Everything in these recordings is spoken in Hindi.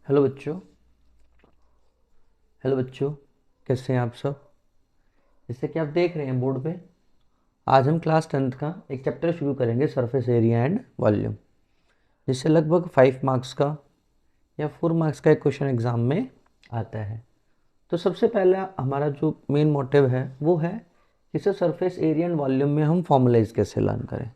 हेलो बच्चों। हेलो बच्चों, कैसे हैं आप सब। जैसे कि आप देख रहे हैं बोर्ड पे, आज हम क्लास 10th का एक चैप्टर शुरू करेंगे, सरफेस एरिया एंड वॉल्यूम, जिससे लगभग 5 मार्क्स का या 4 मार्क्स का एक क्वेश्चन एग्जाम में आता है। तो सबसे पहला हमारा जो मेन मोटिव है वो है कि sir surface area and volume में हम फॉर्मूलाइज कैसे लर्न करें।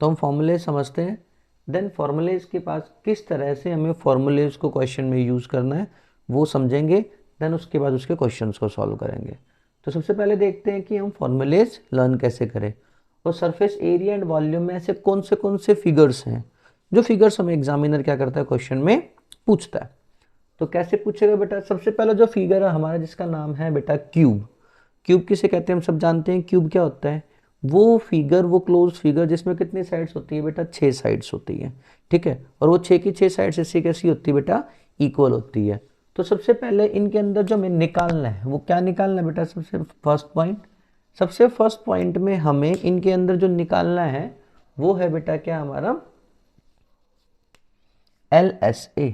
तो हम फॉर्मूलेज समझते हैं, देन फॉर्मूलेज के पास किस तरह से हमें फॉर्मूलेज को क्वेश्चन में यूज़ करना है वो समझेंगे, देन उसके बाद उसके क्वेश्चंस को सॉल्व करेंगे। तो सबसे पहले देखते हैं कि हम फॉर्मूलेज लर्न कैसे करें और सरफेस एरिया एंड वॉल्यूम में ऐसे कौन से फिगर्स हैं जो फिगर्स हमें एग्जामिनर क्या करता है, क्वेश्चन में पूछता है। तो कैसे पूछेगा बेटा, सबसे पहला जो फिगर है हमारा जिसका नाम है बेटा क्यूब। क्यूब किसे कहते हैं हम सब जानते हैं। क्यूब क्या होता है, वो फिगर, वो क्लोज फिगर जिसमें कितनी साइड्स होती है बेटा, 6 साइड्स होती है। ठीक है, और वो 6 की 6 साइड्स ऐसी कैसी होती है बेटा, इक्वल होती है। तो सबसे पहले इनके अंदर जो हमें निकालना है वो क्या निकालना है बेटा, सबसे फर्स्ट पॉइंट में हमें इनके अंदर जो निकालना है वो है बेटा क्या हमारा LSA।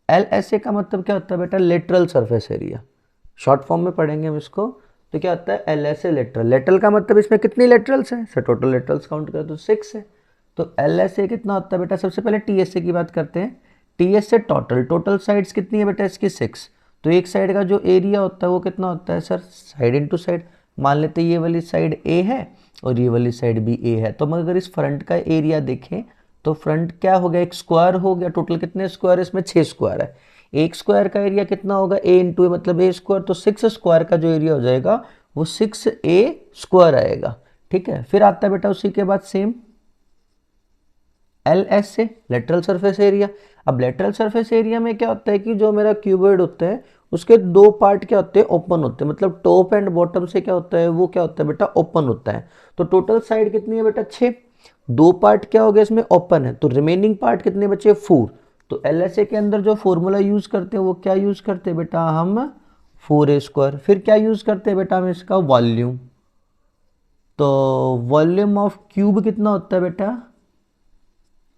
LSA का मतलब क्या होता है बेटा, lateral surface area. Short form में पढ़ेंगे हम इसको तो क्या होता है LSA लेटरल। लेटरल का मतलब इसमें कितनी लेटरल्स हैं सर, टोटल लेटरल्स काउंट करें तो 6 है। तो LSA कितना होता है बेटा, सबसे पहले TSA की बात करते हैं। TSA टोटल साइड्स कितनी है बेटा इसकी 6। तो एक साइड का जो एरिया होता है वो कितना होता है सर, साइड इंटू साइड। मान लेते ये वाली साइड A है और ये वाली साइड भी A है। तो हम अगर इस फ्रंट का एरिया देखें तो फ्रंट क्या हो गया, एक स्क्वायर हो गया। टोटल कितने स्क्वायर, इसमें 6 स्क्वायर है। एक स्क्वायर का एरिया कितना होगा, A इंटू ए मतलब A स्क्वायर। तो 6 स्क्वायर का जो एरिया हो जाएगा वो 6A स्क्वायर आएगा। ठीक है, फिर आता है बेटा उसी के बाद same LSA lateral surface area. अब लेटरल सरफेस एरिया में क्या होता है कि जो मेरा क्यूबॉइड होता है उसके दो पार्ट क्या होते हैं, ओपन होते हैं। मतलब टॉप एंड बॉटम से क्या होता है, वो क्या होता है बेटा, ओपन होता है। तो टोटल साइड कितनी है बेटा, 6। दो पार्ट क्या हो गया इसमें, ओपन है। तो रिमेनिंग पार्ट कितने बचे, 4। तो LSA के अंदर जो फॉर्मूला यूज करते हैं वो क्या यूज करते हैं बेटा, हम 4A स्क्वायर। फिर क्या यूज करते हैं बेटा हम इसका वॉल्यूम। तो वॉल्यूम ऑफ क्यूब कितना होता है बेटा,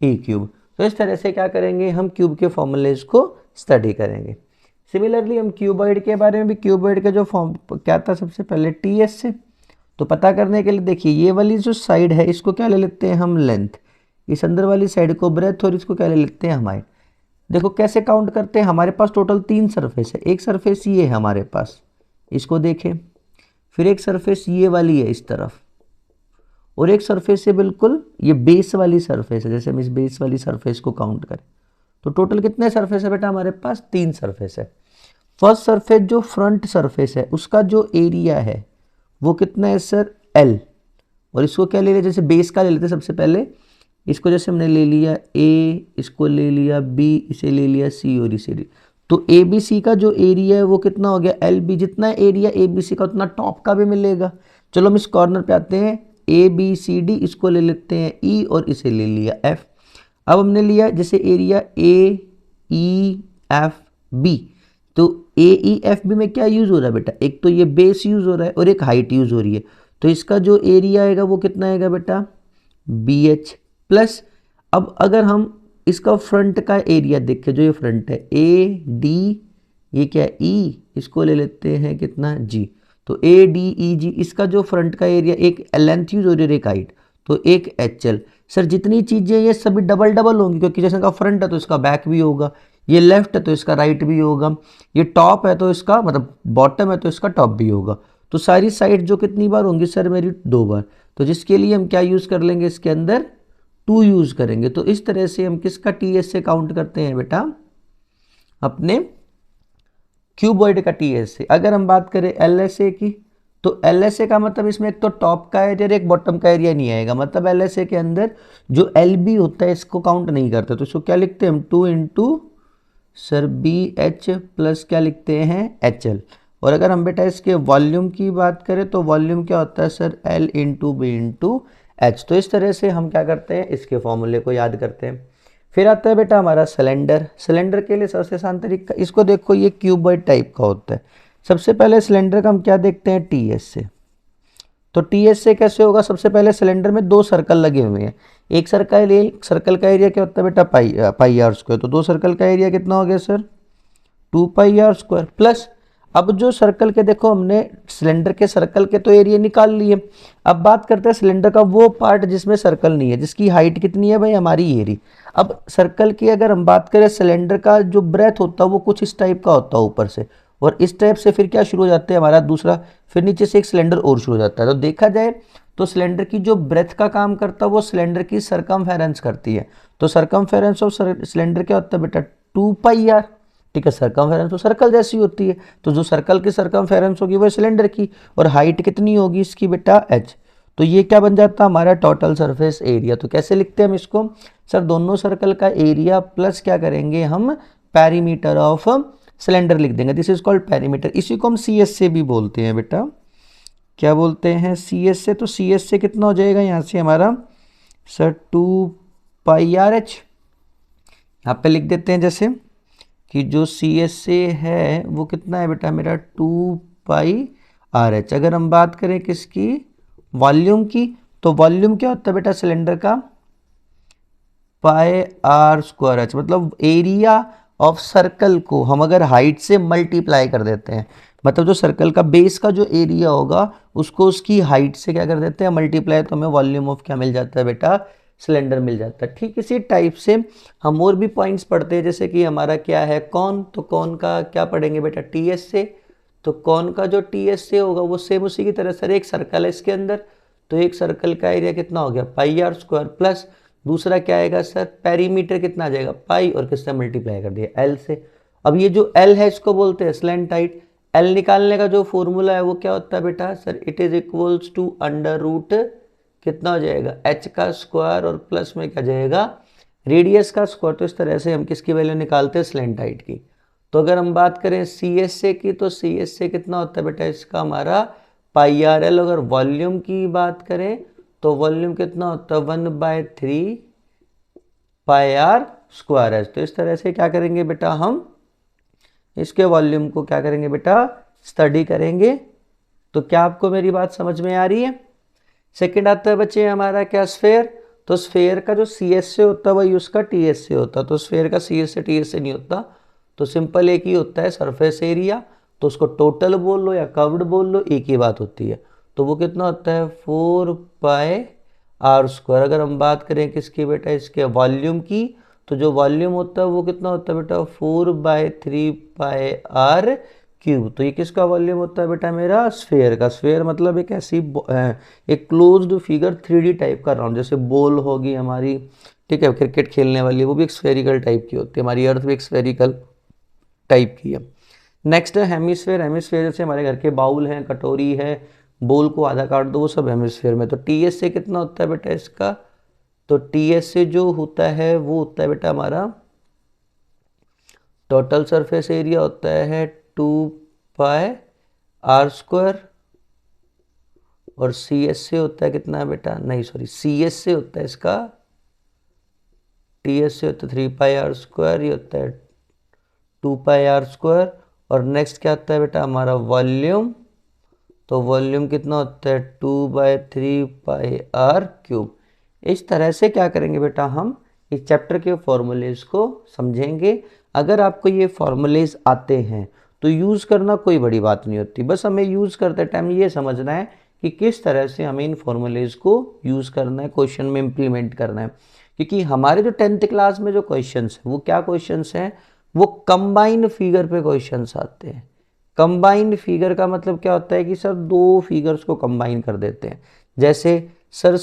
A क्यूब। तो इस तरह से क्या करेंगे, हम क्यूब के फॉर्मूलेज को स्टडी करेंगे। सिमिलरली हम क्यूबॉइड के बारे में भी, क्यूबॉइड का जो फॉर्म क्या था, सबसे पहले TS। तो पता करने के लिए देखिए ये वाली जो साइड है इसको क्या ले लेते हैं हम, लेंथ। इस अंदर वाली साइड को ब्रेथ और इसको क्या ले लेते हैं हम, हाइट। देखो कैसे काउंट करते हैं, हमारे पास टोटल 3 सरफेस है। एक सरफेस ये है हमारे पास, इसको देखें। फिर एक सरफेस ये वाली है इस तरफ, और एक सरफेस है बिल्कुल ये बेस वाली सरफेस है। जैसे हम इस बेस वाली सरफेस को काउंट करें तो टोटल कितने सरफेस है बेटा हमारे पास, 3 सरफेस है। फर्स्ट सरफेस जो फ्रंट सरफेस है उसका जो एरिया है वो कितना है सर, L। और इसको क्या ले लिया, जैसे बेस का ले लेते हैं सबसे पहले। इसको जैसे हमने ले लिया A, इसको ले लिया B, इसे ले लिया C और इसे ले। तो ABC का जो एरिया है वो कितना हो गया, LB। जितना एरिया ABC का उतना टॉप का भी मिलेगा। चलो हम इस कॉर्नर पे आते हैं, ABCD, इसको ले लेते हैं E और इसे ले लिया F। अब हमने लिया जैसे एरिया AEFB। तो AEFB में क्या यूज हो रहा है बेटा, एक तो ये बेस यूज हो रहा है और एक हाइट यूज हो रही है। तो इसका जो एरिया आएगा वो कितना आएगा बेटा, BH प्लस। अब अगर हम इसका फ्रंट का एरिया देखें, जो ये फ्रंट है AD, ये क्या है E, इसको ले लेते हैं कितना, G। तो ADEG, इसका जो फ्रंट का एरिया, एक लेंथ यूज हो रही है, एक हाइट, तो एक HL। सर जितनी चीजें ये सभी डबल डबल होंगी, क्योंकि जैसे का फ्रंट है तो इसका बैक भी होगा, ये लेफ्ट है तो इसका राइट भी होगा, ये टॉप है तो इसका मतलब बॉटम है तो इसका टॉप भी होगा। तो सारी साइड जो कितनी बार होंगी सर मेरी, 2 बार। तो जिसके लिए हम क्या यूज कर लेंगे, इसके अंदर 2 यूज करेंगे। तो इस तरह से हम किसका TS से काउंट करते हैं बेटा, अपने क्यूबॉइड का TS से। अगर हम बात करें LSA की, तो LSA का मतलब इसमें एक तो टॉप का एरिया और एक बॉटम का एरिया नहीं आएगा। मतलब LSA के अंदर जो LB होता है इसको काउंट नहीं करते। तो इसको क्या लिखते हैं हम, 2 इंटू सर BH प्लस क्या लिखते हैं, HL। और अगर हम बेटा इसके वॉल्यूम की बात करें तो वॉल्यूम क्या होता है sir, L into B into H। तो इस तरह से हम क्या करते हैं, इसके फॉर्मूले को याद करते हैं। फिर आता है बेटा हमारा सिलेंडर। सिलेंडर के लिए सबसे आसान तरीका, इसको देखो ये क्यूबॉइड टाइप का होता है। सबसे पहले सिलेंडर का हम क्या देखते हैं, TS से। तो टी एस से कैसे होगा, सबसे पहले सिलेंडर में दो सर्कल लगे हुए हैं, एक सर्कल का एरिया क्या होता है बेटा पाई आर स्क्वायर, तो दो सर्कल का एरिया कितना हो गया sir 2 pi R square plus, अब जो सर्कल के देखो हमने सिलेंडर के सर्कल के तो एरिया निकाल लिए, अब बात करते हैं सिलेंडर का वो पार्ट जिसमें सर्कल नहीं है, जिसकी हाइट कितनी है भाई हमारी एरी। अब सर्कल की अगर हम बात करें, सिलेंडर का जो ब्रेथ होता है वो कुछ इस टाइप का होता है ऊपर से, और इस टाइप से फिर क्या शुरू हो जाते हैं हमारा दूसरा, फिर नीचे से एक सिलेंडर और शुरू हो जाता है। तो देखा जाए तो सिलेंडर की जो ब्रेथ का काम करता है वो सिलेंडर की सरकमफेरेंस करती है, तो सरकमफेरेंस ऑफ सिलेंडर क्या होता है बेटा 2 पाई आर, ठीक है। सरकमफेरेंस तो सर्कल जैसी होती है, तो जो सर्कल की सरकमफेरेंस होगी वो सिलेंडर की, और हाइट कितनी होगी इसकी बेटा h, तो ये क्या बन जाता है हमारा टोटल सरफेस एरिया। तो कैसे लिखते हैं हम इसको सर, दोनों सर्कल का एरिया प्लस क्या करेंगे हम पेरीमीटर ऑफ सिलेंडर लिख देंगे, दिस इज कॉल्ड पेरीमीटर। इसी को हम सी एस से भी बोलते हैं बेटा, क्या बोलते हैं सी एस से, तो सी एस से कितना हो जाएगा यहाँ से हमारा सर 2 पाई आर एच, यहाँ पे लिख देते हैं जैसे कि जो सी एस से है वो कितना है बेटा मेरा 2 पाई आर एच। अगर हम बात करें किसकी वॉल्यूम की, तो वॉल्यूम क्या होता है बेटा सिलेंडर का पाई आर स्क्वायर एच, मतलब एरिया ऑफ सर्कल को हम अगर हाइट से मल्टीप्लाई कर देते हैं, मतलब जो सर्कल का बेस का जो एरिया होगा उसको उसकी हाइट से क्या कर देते हैं मल्टीप्लाई, तो हमें वॉल्यूम ऑफ क्या मिल जाता है बेटा सिलेंडर मिल जाता है। ठीक इसी टाइप से हम और भी पॉइंट्स पढ़ते हैं, जैसे कि हमारा क्या है कौन, तो कौन का क्या पढ़ेंगे बेटा टी एस से, तो कौन का जो टी एस से होगा वो सेम उसी की तरह सर एक सर्कल है इसके अंदर, तो एक सर्कल का एरिया कितना हो गया पाई आर स्क्वायर प्लस दूसरा क्या आएगा सर पेरीमीटर कितना आ जाएगा पाई, और किससे मल्टीप्लाई कर दिया एल से। अब ये जो एल है इसको बोलते हैं स्लैंट हाइट, एल निकालने का जो फॉर्मूला है वो क्या होता है बेटा sir it is equals to under root कितना हो जाएगा एच का स्क्वायर और प्लस में क्या जाएगा रेडियस का स्क्वायर। तो इस तरह से हम किसकी वैल्यू निकालते हैं स्लैंट हाइट की। तो अगर हम बात करें सी एस से की, तो सी एस से कितना होता है बेटा इसका हमारा पाई आर एल। अगर वॉल्यूम की बात करें तो वॉल्यूम कितना होता है 1/3 पाई आर स्क्वायर एच। तो इस तरह से क्या करेंगे बेटा हम इसके वॉल्यूम को क्या करेंगे बेटा स्टडी करेंगे। तो क्या आपको मेरी बात समझ में आ रही है। सेकंड आता है बच्चे हमारा क्या स्फेयर, तो स्फेयर का जो सी एस से होता है वही उसका टी एस से होता है, तो स्फेयर का सी एस से टी एस से नहीं होता, तो सिंपल एक ही होता है सरफेस एरिया, तो उसको टोटल बोल लो या कर्व्ड बोल लो एक ही बात होती है। तो वो कितना होता है 4 पाई आर स्क्वायर। अगर हम बात करें किसकी बेटा इसके वॉल्यूम की, तो जो वॉल्यूम होता है वो कितना होता है बेटा 4/3 पाई आर क्यूब। तो ये किसका वॉल्यूम होता है बेटा मेरा स्फेयर का। स्फेयर मतलब एक ऐसी एक क्लोज्ड फिगर 3D टाइप का राउंड, जैसे बॉल होगी हमारी, ठीक है, क्रिकेट खेलने वाली, वो भी एक स्फेरिकल टाइप की होती है, हमारी अर्थ भी एक स्फेरिकल टाइप की है। नेक्स्ट है हेमिस्फेयर। हेमिस्फेयर जैसे हमारे घर के बाउल हैं, कटोरी है, बोल को आधा काट दो, वो सब हेमिस्फेयर में। तो टी एस से कितना होता है बेटा इसका, तो टी एस से जो होता है वो होता है बेटा हमारा टोटल सरफेस एरिया होता है 2 पाई आर स्क्वायर, और सी एस से होता है कितना है बेटा, नहीं सॉरी सी एस से होता है इसका, टी एस से होता है 3 पाई आर स्क्वायर, ये होता है 2 पाई आर स्क्वायर। और नेक्स्ट क्या होता है बेटा हमारा वॉल्यूम, तो वॉल्यूम कितना होता है 2/3 पाई आर क्यूब। इस तरह से क्या करेंगे बेटा हम इस चैप्टर के फॉर्मूलेज को समझेंगे। अगर आपको ये फॉर्मूलेज आते हैं तो यूज़ करना कोई बड़ी बात नहीं होती, बस हमें यूज़ करते टाइम ये समझना है कि किस तरह से हमें इन फॉर्मूलेज को यूज़ करना है, क्वेश्चन में इम्प्लीमेंट करना है। क्योंकि हमारे जो 10th क्लास में जो क्वेश्चंस हैं वो क्या क्वेश्चंस हैं, वो कंबाइंड फिगर पे क्वेश्चंस आते हैं। कंबाइंड फिगर का मतलब क्या होता है कि सर दो फिगर्स को कंबाइन कर देते हैं। जैसे सर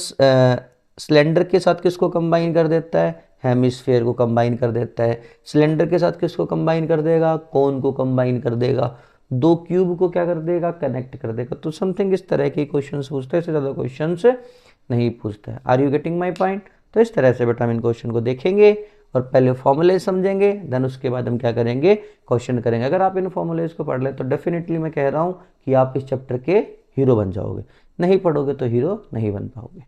सिलेंडर के साथ किसको कंबाइन कर देता है, हेमिस्फेयर को कंबाइन कर देता है। सिलेंडर के साथ किसको कंबाइन कर देगा, कोन को कंबाइन कर देगा। दो क्यूब को क्या कर देगा, कनेक्ट कर देगा। तो समथिंग इस तरह के क्वेश्चंस पूछते हैं, इससे ज़्यादा क्वेश्चंस नहीं पूछता है। Are you getting my point. तो इस तरह से बेटा हम इन क्वेश्चन को देखेंगे और पहले फॉर्मूले समझेंगे, देन उसके बाद हम क्या करेंगे क्वेश्चन करेंगे। अगर आप इन फॉर्मूलेज को पढ़ ले तो डेफिनेटली मैं कह रहा हूँ कि आप इस चैप्टर के हीरो बन जाओगे, नहीं पढ़ोगे तो हीरो नहीं बन पाओगे।